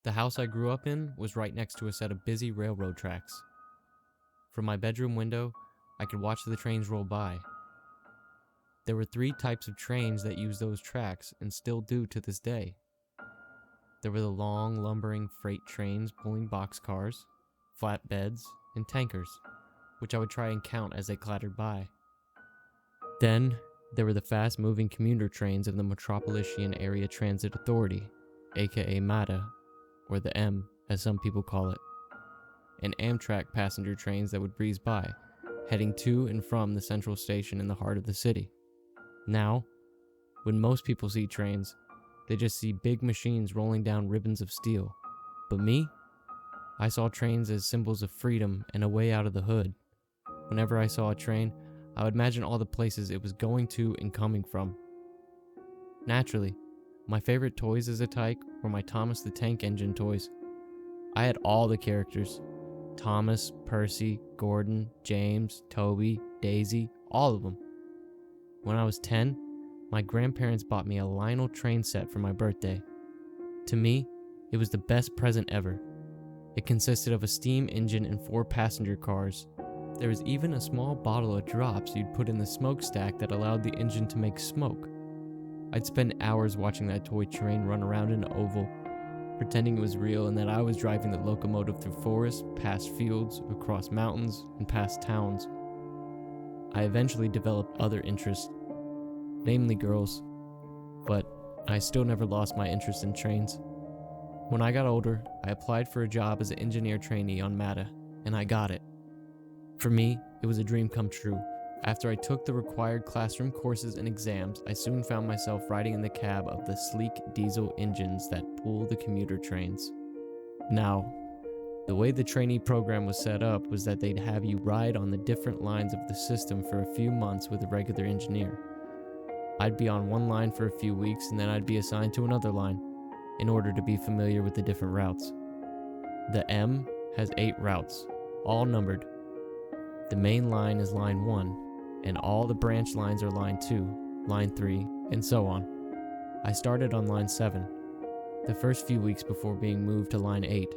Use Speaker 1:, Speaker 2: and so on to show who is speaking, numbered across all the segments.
Speaker 1: The house I grew up in was right next to a set of busy railroad tracks. From my bedroom window, I could watch the trains roll by. There were 3 types of trains that used those tracks and still do to this day. There were the long, lumbering freight trains pulling boxcars, flatbeds, and tankers, which I would try and count as they clattered by. Then, there were the fast-moving commuter trains of the Metropolitan Area Transit Authority, aka MATA, or the M, as some people call it, and Amtrak passenger trains that would breeze by, heading to and from the central station in the heart of the city. Now, when most people see trains, they just see big machines rolling down ribbons of steel. But me? I saw trains as symbols of freedom and a way out of the hood. Whenever I saw a train, I would imagine all the places it was going to and coming from. Naturally, my favorite toys as a tyke were my Thomas the Tank Engine toys. I had all the characters. Thomas, Percy, Gordon, James, Toby, Daisy, all of them. When I was 10, my grandparents bought me a Lionel train set for my birthday. To me, it was the best present ever. It consisted of a steam engine and 4 passenger cars. There was even a small bottle of drops you'd put in the smokestack that allowed the engine to make smoke. I'd spend hours watching that toy train run around in an oval, pretending it was real and that I was driving the locomotive through forests, past fields, across mountains, and past towns. I eventually developed other interests, namely girls, but I still never lost my interest in trains. When I got older, I applied for a job as an engineer trainee on MATA, and I got it. For me, it was a dream come true. After I took the required classroom courses and exams, I soon found myself riding in the cab of the sleek diesel engines that pull the commuter trains. Now, the way the trainee program was set up was that they'd have you ride on the different lines of the system for a few months with a regular engineer. I'd be on one line for a few weeks and then I'd be assigned to another line in order to be familiar with the different routes. The M has 8 routes, all numbered. The main line is line 1, and all the branch lines are line 2, line 3, and so on. I started on line 7, the first few weeks before being moved to line 8.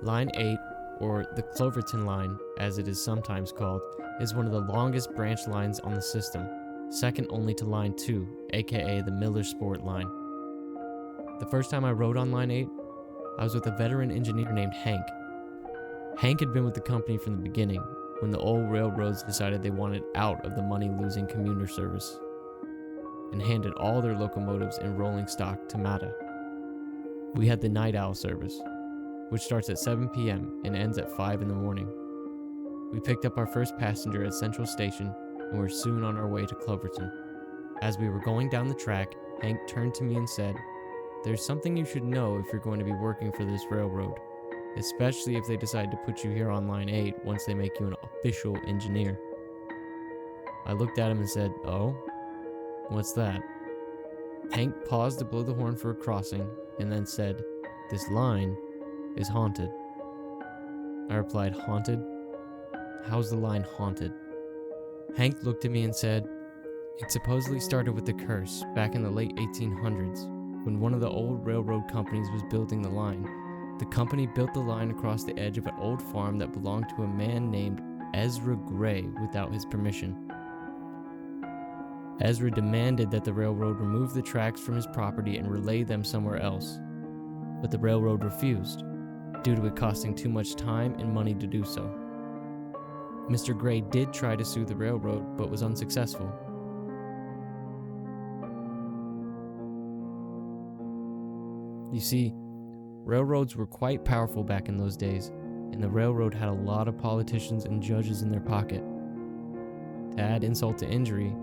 Speaker 1: Line 8, or the Cloverton line, as it is sometimes called, is one of the longest branch lines on the system, second only to line 2, aka the Millersport line. The first time I rode on line 8, I was with a veteran engineer named Hank. Hank had been with the company from the beginning, when the old railroads decided they wanted out of the money-losing commuter service, and handed all their locomotives in rolling stock to MATA. We had the night owl service, which starts at 7 p.m. and ends at 5 in the morning. We picked up our first passenger at Central Station and were soon on our way to Cloverton. As we were going down the track, Hank turned to me and said, "There's something you should know if you're going to be working for this railroad, especially if they decide to put you here on line 8 once they make you an official engineer." I looked at him and said, "Oh? What's that?" Hank paused to blow the horn for a crossing and then said, "This line is haunted." I replied, "Haunted? How's the line haunted?" Hank looked at me and said, "It supposedly started with a curse back in the late 1800s when one of the old railroad companies was building the line. The company built the line across the edge of an old farm that belonged to a man named Ezra Gray without his permission. Ezra demanded that the railroad remove the tracks from his property and relay them somewhere else, but the railroad refused, due to it costing too much time and money to do so. Mr. Gray did try to sue the railroad, but was unsuccessful. You see, railroads were quite powerful back in those days, and the railroad had a lot of politicians and judges in their pocket. To add insult to injury,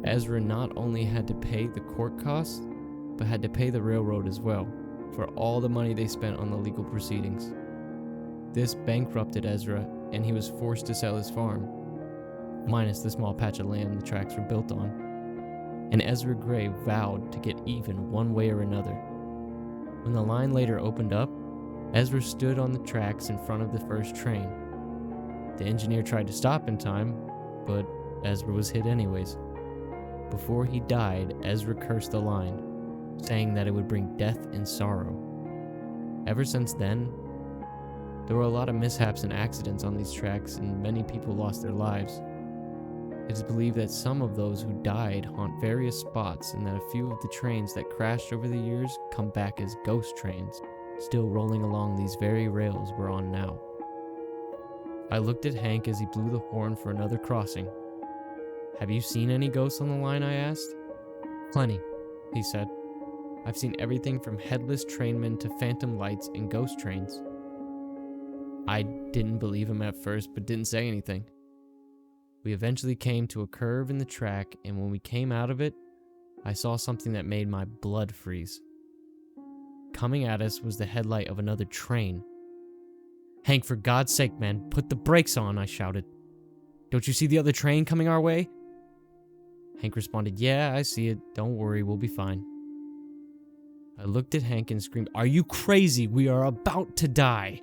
Speaker 1: Ezra not only had to pay the court costs, but had to pay the railroad as well, for all the money they spent on the legal proceedings. This bankrupted Ezra, and he was forced to sell his farm, minus the small patch of land the tracks were built on. And Ezra Gray vowed to get even one way or another. When the line later opened up, Ezra stood on the tracks in front of the first train. The engineer tried to stop in time, but Ezra was hit anyways. Before he died, Ezra cursed the line, saying that it would bring death and sorrow. Ever since then, there were a lot of mishaps and accidents on these tracks, and many people lost their lives. It is believed that some of those who died haunt various spots, and that a few of the trains that crashed over the years come back as ghost trains, still rolling along these very rails we're on now. I looked at Hank as he blew the horn for another crossing. "Have you seen any ghosts on the line?" I asked. "Plenty," he said. "I've seen everything from headless trainmen to phantom lights and ghost trains." I didn't believe him at first, but didn't say anything. We eventually came to a curve in the track, and when we came out of it, I saw something that made my blood freeze. Coming at us was the headlight of another train. "Hank, for God's sake, man, put the brakes on," I shouted. "Don't you see the other train coming our way?" Hank responded, "Yeah, I see it. Don't worry, we'll be fine." I looked at Hank and screamed, "Are you crazy? We are about to die."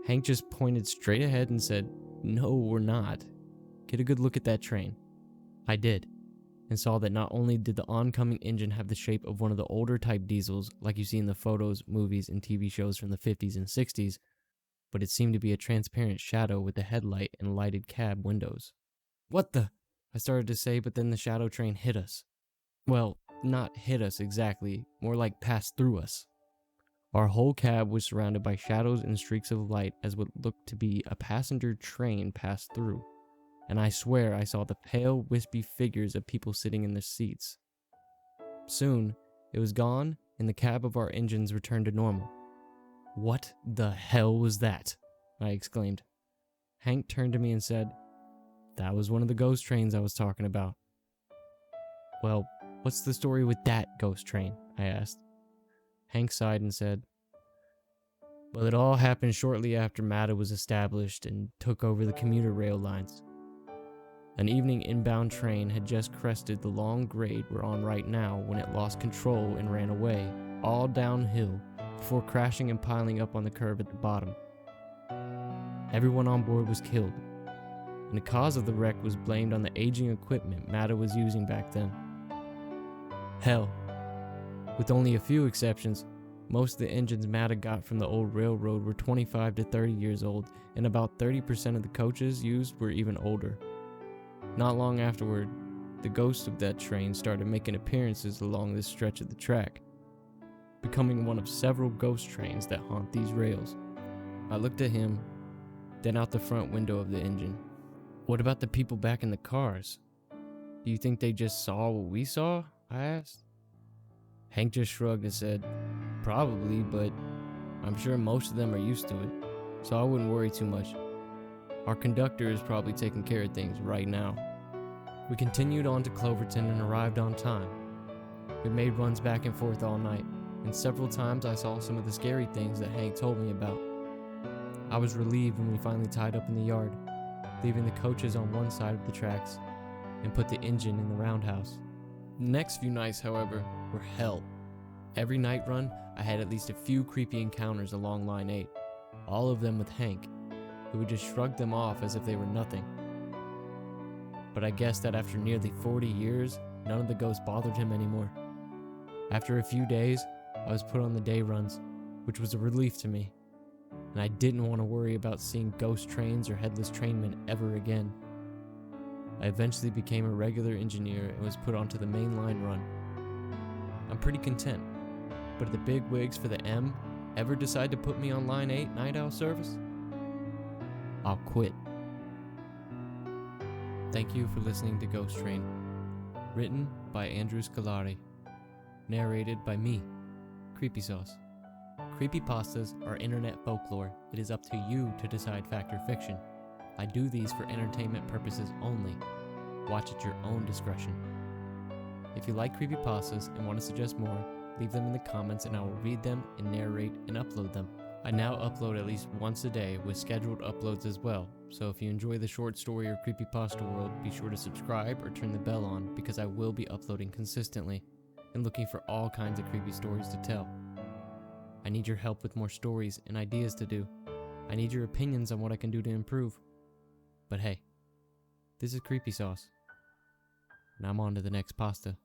Speaker 1: Hank just pointed straight ahead and said, "No, we're not. Get a good look at that train." I did, and saw that not only did the oncoming engine have the shape of one of the older type diesels like you see in the photos, movies, and TV shows from the 50s and 60s, but it seemed to be a transparent shadow with a headlight and lighted cab windows. "What the?" I started to say, but then the shadow train hit us. Well, not hit us exactly, more like passed through us. Our whole cab was surrounded by shadows and streaks of light as what looked to be a passenger train passed through, and I swear I saw the pale, wispy figures of people sitting in their seats. Soon, it was gone, and the cab of our engines returned to normal. "What the hell was that?" I exclaimed. Hank turned to me and said, "That was one of the ghost trains I was talking about." "Well, what's the story with that ghost train?" I asked. Hank sighed and said, "Well, it all happened shortly after MATA was established and took over the commuter rail lines. An evening inbound train had just crested the long grade we're on right now when it lost control and ran away, all downhill, before crashing and piling up on the curb at the bottom. Everyone on board was killed, and the cause of the wreck was blamed on the aging equipment MATA was using back then. Hell, with only a few exceptions, most of the engines MATA got from the old railroad were 25 to 30 years old, and about 30% of the coaches used were even older. Not long afterward, the ghost of that train started making appearances along this stretch of the track, becoming one of several ghost trains that haunt these rails." I looked at him, then out the front window of the engine. "What about the people back in the cars? Do you think they just saw what we saw?" I asked. Hank just shrugged and said, "Probably, but I'm sure most of them are used to it, so I wouldn't worry too much. Our conductor is probably taking care of things right now." We continued on to Cloverton and arrived on time. We made runs back and forth all night, and several times I saw some of the scary things that Hank told me about. I was relieved when we finally tied up in the yard, leaving the coaches on one side of the tracks, and put the engine in the roundhouse. The next few nights, however, were hell. Every night run, I had at least a few creepy encounters along Line 8, all of them with Hank, who would just shrug them off as if they were nothing. But I guess that after nearly 40 years, none of the ghosts bothered him anymore. After a few days, I was put on the day runs, which was a relief to me, and I didn't want to worry about seeing ghost trains or headless trainmen ever again. I eventually became a regular engineer and was put onto the main line run. I'm pretty content, but if the big wigs for the M ever decide to put me on Line 8 night owl service, I'll quit. Thank you for listening to Ghost Train. Written by Andrew Scolar. Narrated by me, CreepySauce. CreepyPastas are internet folklore. It is up to you to decide fact or fiction. I do these for entertainment purposes only. Watch at your own discretion. If you like creepypastas and want to suggest more, leave them in the comments and I will read them and narrate and upload them. I now upload at least once a day with scheduled uploads as well, so if you enjoy the short story or creepypasta world, be sure to subscribe or turn the bell on because I will be uploading consistently and looking for all kinds of creepy stories to tell. I need your help with more stories and ideas to do. I need your opinions on what I can do to improve. But hey, this is CreepySauce, and I'm on to the next pasta.